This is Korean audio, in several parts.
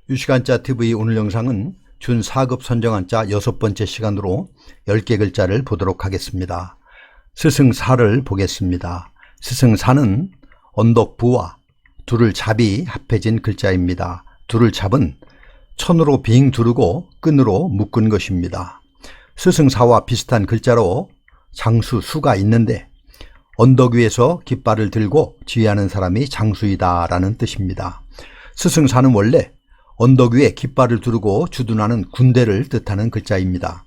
유시간자 TV 오늘 영상은 준 4급 선정한 자 6번째 시간으로 10개 글자를 보도록 하겠습니다. 스승사를 보겠습니다. 스승사는 언덕부와 둘을 잡이 합해진 글자입니다. 둘을 잡은 천으로 빙 두르고 끈으로 묶은 것입니다. 스승사와 비슷한 글자로 장수수가 있는데 언덕 위에서 깃발을 들고 지휘하는 사람이 장수이다 라는 뜻입니다. 스승사는 원래 언덕 위에 깃발을 두르고 주둔하는 군대를 뜻하는 글자입니다.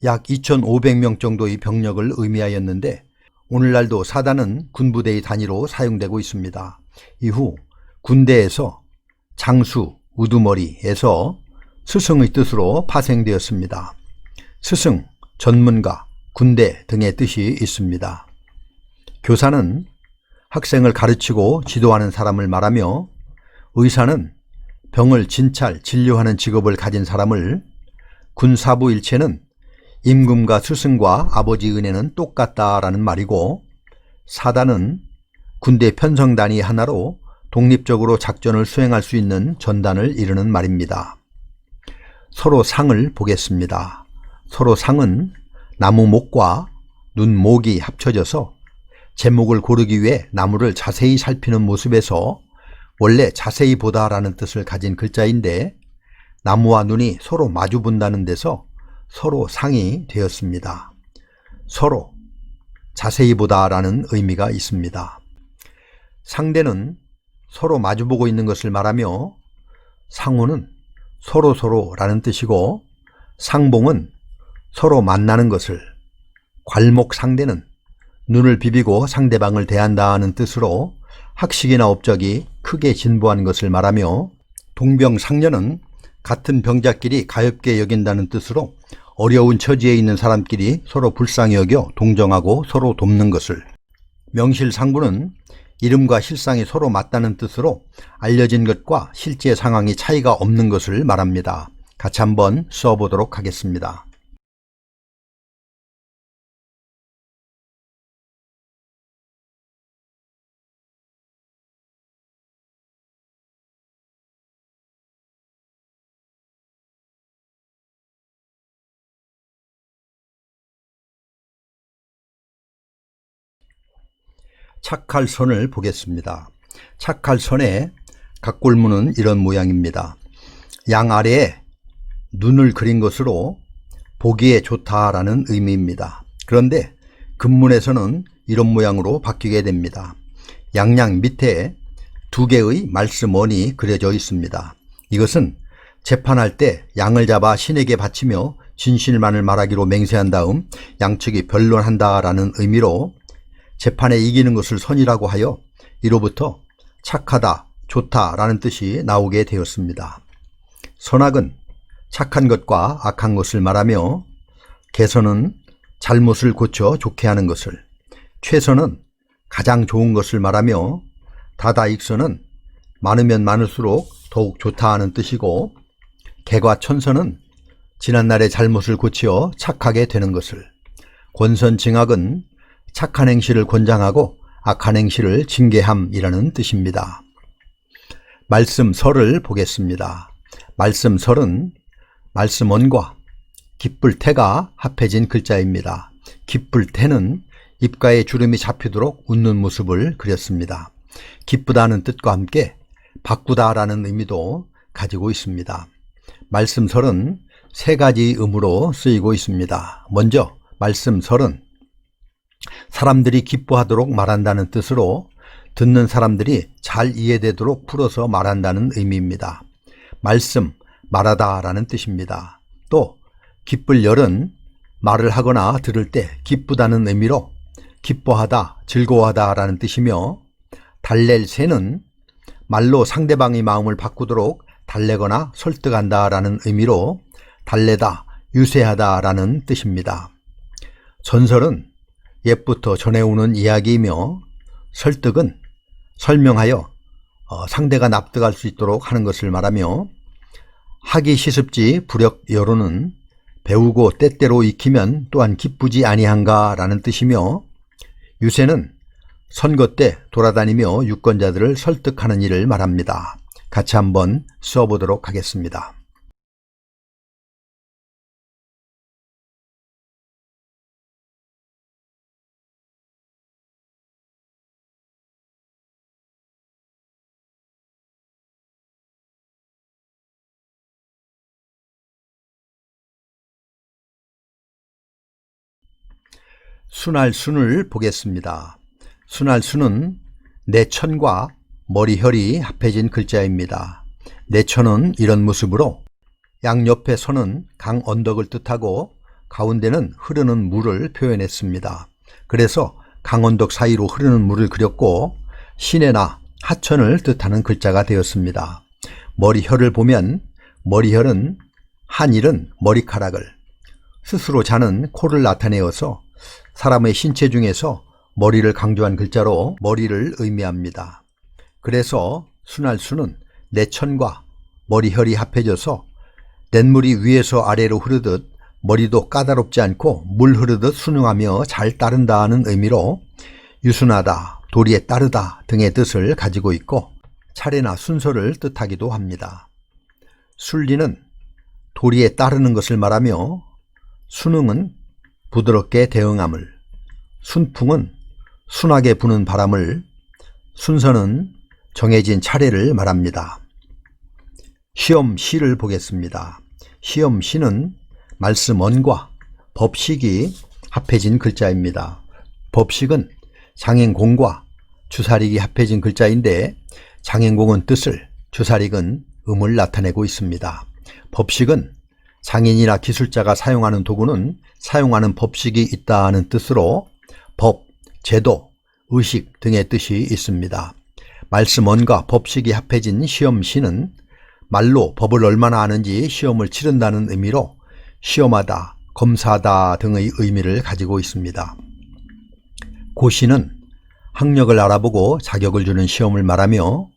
약 2,500명 정도의 병력을 의미하였는데 오늘날도 사단은 군부대의 단위로 사용되고 있습니다. 이후 군대에서 장수, 우두머리에서 스승의 뜻으로 파생되었습니다. 스승, 전문가, 군대 등의 뜻이 있습니다. 교사는 학생을 가르치고 지도하는 사람을 말하며 의사는 병을 진찰, 진료하는 직업을 가진 사람을, 군사부일체는 임금과 스승과 아버지 은혜는 똑같다라는 말이고 사단은 군대 편성단위 하나로 독립적으로 작전을 수행할 수 있는 전단을 이루는 말입니다. 서로 상을 보겠습니다. 서로 상은 나무 목과 눈, 목이 합쳐져서 제목을 고르기 위해 나무를 자세히 살피는 모습에서 원래 자세히 보다라는 뜻을 가진 글자인데 나무와 눈이 서로 마주 본다는 데서 서로 상이 되었습니다. 서로 자세히 보다라는 의미가 있습니다. 상대는 서로 마주보고 있는 것을 말하며 상호는 서로라는 뜻이고 상봉은 서로 만나는 것을, 괄목상대는 눈을 비비고 상대방을 대한다는 뜻으로 학식이나 업적이 크게 진보한 것을 말하며 동병상련은 같은 병자끼리 가엾게 여긴다는 뜻으로 어려운 처지에 있는 사람끼리 서로 불쌍히 여겨 동정하고 서로 돕는 것을, 명실상부는 이름과 실상이 서로 맞다는 뜻으로 알려진 것과 실제 상황이 차이가 없는 것을 말합니다. 같이 한번 써보도록 하겠습니다. 착할선을 보겠습니다. 착할선의 각골문은 이런 모양입니다. 양 아래에 눈을 그린 것으로 보기에 좋다라는 의미입니다. 그런데 근문에서는 이런 모양으로 바뀌게 됩니다. 양양 밑에 두 개의 말씀원이 그려져 있습니다. 이것은 재판할 때 양을 잡아 신에게 바치며 진실만을 말하기로 맹세한 다음 양측이 변론한다라는 의미로 재판에 이기는 것을 선이라고 하여 이로부터 착하다, 좋다라는 뜻이 나오게 되었습니다. 선악은 착한 것과 악한 것을 말하며 개선은 잘못을 고쳐 좋게 하는 것을, 최선은 가장 좋은 것을 말하며 다다익선은 많으면 많을수록 더욱 좋다 하는 뜻이고 개과천선은 지난날의 잘못을 고치어 착하게 되는 것을, 권선징악은 착한 행실을 권장하고 악한 행실을 징계함이라는 뜻입니다. 말씀설을 보겠습니다. 말씀설은 말씀원과 기쁠태가 합해진 글자입니다. 기쁠태는 입가에 주름이 잡히도록 웃는 모습을 그렸습니다. 기쁘다는 뜻과 함께 바꾸다라는 의미도 가지고 있습니다. 말씀설은 세 가지 의미로 쓰이고 있습니다. 먼저 말씀설은 사람들이 기뻐하도록 말한다는 뜻으로 듣는 사람들이 잘 이해되도록 풀어서 말한다는 의미입니다. 말씀, 말하다 라는 뜻입니다. 또 기쁠 열은 말을 하거나 들을 때 기쁘다는 의미로 기뻐하다, 즐거워하다 라는 뜻이며 달랠 새는 말로 상대방의 마음을 바꾸도록 달래거나 설득한다 라는 의미로 달래다, 유세하다 라는 뜻입니다. 전설은 옛부터 전해오는 이야기이며 설득은 설명하여 상대가 납득할 수 있도록 하는 것을 말하며 하기 시습지 불역 여로는 배우고 때때로 익히면 또한 기쁘지 아니한가 라는 뜻이며 유세는 선거 때 돌아다니며 유권자들을 설득하는 일을 말합니다. 같이 한번 써보도록 하겠습니다. 순할 순을 보겠습니다. 순할 순은 내천과 머리혈이 합해진 글자입니다. 내천은 이런 모습으로 양옆에 선은 강 언덕을 뜻하고 가운데는 흐르는 물을 표현했습니다. 그래서 강언덕 사이로 흐르는 물을 그렸고 시내나 하천을 뜻하는 글자가 되었습니다. 머리혈을 보면 머리혈은 한일은 머리카락을, 스스로 자는 코를 나타내어서 사람의 신체 중에서 머리를 강조한 글자로 머리를 의미합니다. 그래서 순할 수는 내천과 머리혈이 합해져서 냇물이 위에서 아래로 흐르듯 머리도 까다롭지 않고 물 흐르듯 순응하며 잘 따른다는 의미로 유순하다, 도리에 따르다 등의 뜻을 가지고 있고 차례나 순서를 뜻하기도 합니다. 순리는 도리에 따르는 것을 말하며 순응은 부드럽게 대응함을, 순풍은 순하게 부는 바람을, 순서는 정해진 차례를 말합니다. 시험시를 보겠습니다. 시험시는 말씀언과 법식이 합해진 글자입니다. 법식은 장행공과 주사릭이 합해진 글자인데 장행공은 뜻을, 주사릭은 음을 나타내고 있습니다. 법식은 장인이나 기술자가 사용하는 도구는 사용하는 법식이 있다는 뜻으로 법, 제도, 의식 등의 뜻이 있습니다. 말씀언과 법식이 합해진 시험시는 말로 법을 얼마나 아는지 시험을 치른다는 의미로 시험하다, 검사하다 등의 의미를 가지고 있습니다. 고시는 학력을 알아보고 자격을 주는 시험을 말하며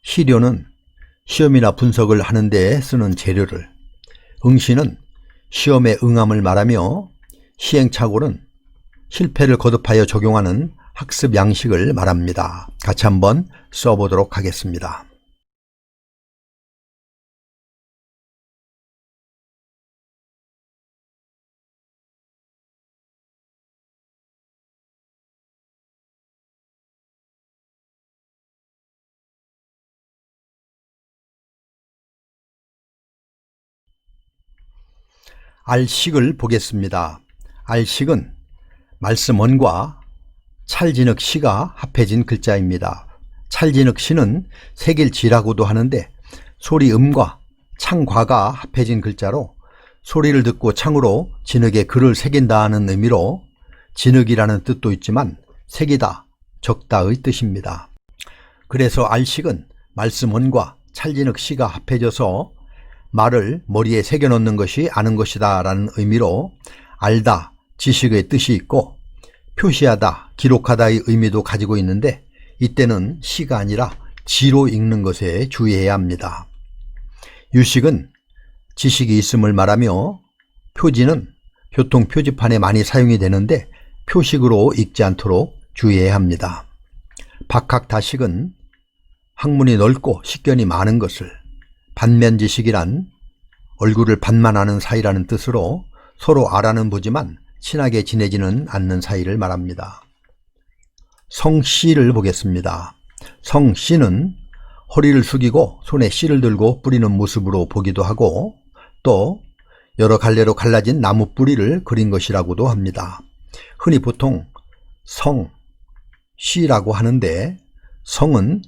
시료는 시험이나 분석을 하는 데 쓰는 재료를, 응시는 시험에 응함을 말하며 시행착오는 실패를 거듭하여 적용하는 학습 양식을 말합니다. 같이 한번 써보도록 하겠습니다. 알식을 보겠습니다. 알식은 말씀언과 찰진흙 시가 합해진 글자입니다. 찰진흙 시는 색일지라고도 하는데 소리음과 창과가 합해진 글자로 소리를 듣고 창으로 진흙에 글을 새긴다는 의미로 진흙이라는 뜻도 있지만 색이다, 적다의 뜻입니다. 그래서 알식은 말씀언과 찰진흙 시가 합해져서 말을 머리에 새겨놓는 것이 아는 것이다 라는 의미로 알다, 지식의 뜻이 있고 표시하다, 기록하다의 의미도 가지고 있는데 이때는 시가 아니라 지로 읽는 것에 주의해야 합니다. 유식은 지식이 있음을 말하며 표지는 교통 표지판에 많이 사용이 되는데 표식으로 읽지 않도록 주의해야 합니다. 박학다식은 학문이 넓고 식견이 많은 것을, 반면지식이란 얼굴을 반만 아는 사이라는 뜻으로 서로 알아는 보지만 친하게 지내지는 않는 사이를 말합니다. 성씨를 보겠습니다. 성씨는 허리를 숙이고 손에 씨를 들고 뿌리는 모습으로 보기도 하고 또 여러 갈래로 갈라진 나무 뿌리를 그린 것이라고도 합니다. 흔히 보통 성, 씨라고 하는데 성은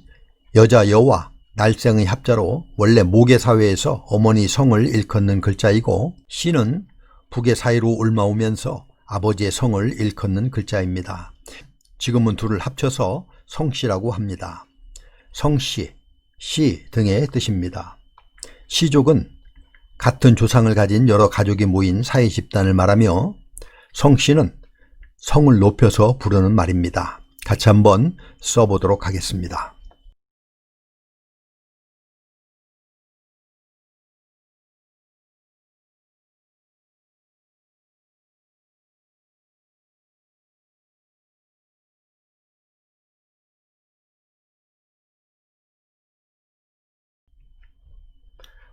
여자 여와 날생의 합자로 원래 모계 사회에서 어머니 성을 일컫는 글자이고 씨는 북의 사이로 옮아오면서 아버지의 성을 일컫는 글자입니다. 지금은 둘을 합쳐서 성씨라고 합니다. 성씨, 씨 등의 뜻입니다. 씨족은 같은 조상을 가진 여러 가족이 모인 사회 집단을 말하며 성씨는 성을 높여서 부르는 말입니다. 같이 한번 써보도록 하겠습니다.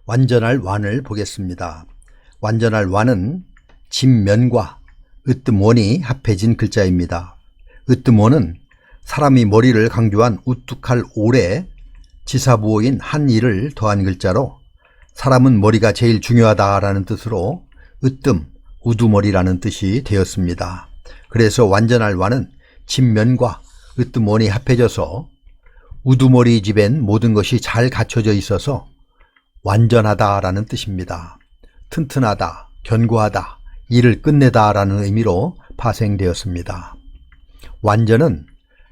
완전할 완을 보겠습니다. 완전할 완은 진면과 으뜸원이 합해진 글자입니다. 으뜸원은 사람이 머리를 강조한 우뚝할 올에 지사부호인 한 일을 더한 글자로 사람은 머리가 제일 중요하다라는 뜻으로 으뜸, 우두머리라는 뜻이 되었습니다. 그래서 완전할 완은 진면과 으뜸원이 합해져서 우두머리 집엔 모든 것이 잘 갖춰져 있어서 완전하다라는 뜻입니다. 튼튼하다, 견고하다, 일을 끝내다라는 의미로 파생되었습니다. 완전은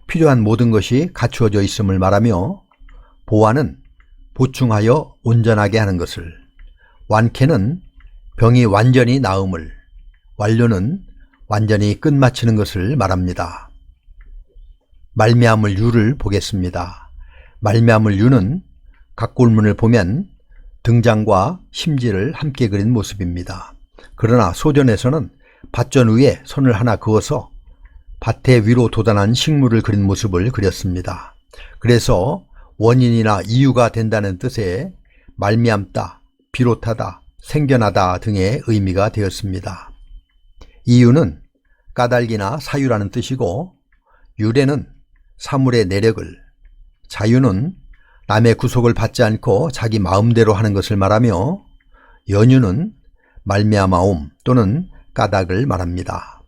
필요한 모든 것이 갖추어져 있음을 말하며 보완은 보충하여 온전하게 하는 것을, 완쾌는 병이 완전히 나음을, 완료는 완전히 끝마치는 것을 말합니다. 말미암을 유를 보겠습니다. 말미암을 유는 각골문을 보면 등장과 심지를 함께 그린 모습입니다. 그러나 소전에서는 밭전 위에 손을 하나 그어서 밭의 위로 돋아난 식물을 그린 모습을 그렸습니다. 그래서 원인이나 이유가 된다는 뜻의 말미암다, 비롯하다, 생겨나다 등의 의미가 되었습니다. 이유는 까닭이나 사유라는 뜻이고, 유래는 사물의 내력을, 자유는 남의 구속을 받지 않고 자기 마음대로 하는 것을 말하며, 연유는 말미암아옴 또는 까닭을 말합니다.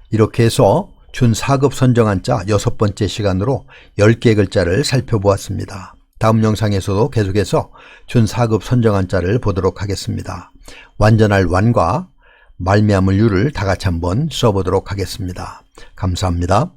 이렇게 해서 준 4급 선정한자 6번째 시간으로 10개 글자를 살펴보았습니다. 다음 영상에서도 계속해서 준 4급 선정한자를 보도록 하겠습니다. 완전할 완과 말미암을 유를 다 같이 한번 써보도록 하겠습니다. 감사합니다.